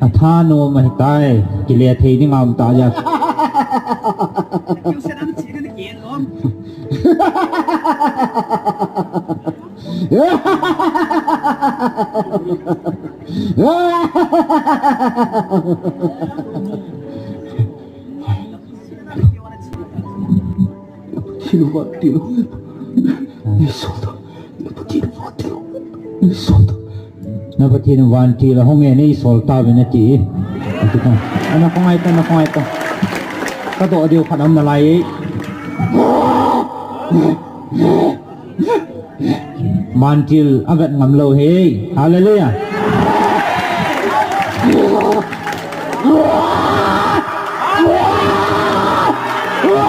Athano mahitai kilia thei ni ngam ta ya tiro isoda isoda na patin wanti la hong ni solta benati itu anak kongai to ka to dio khanam na lai mantil agat ngam lo he hallelujah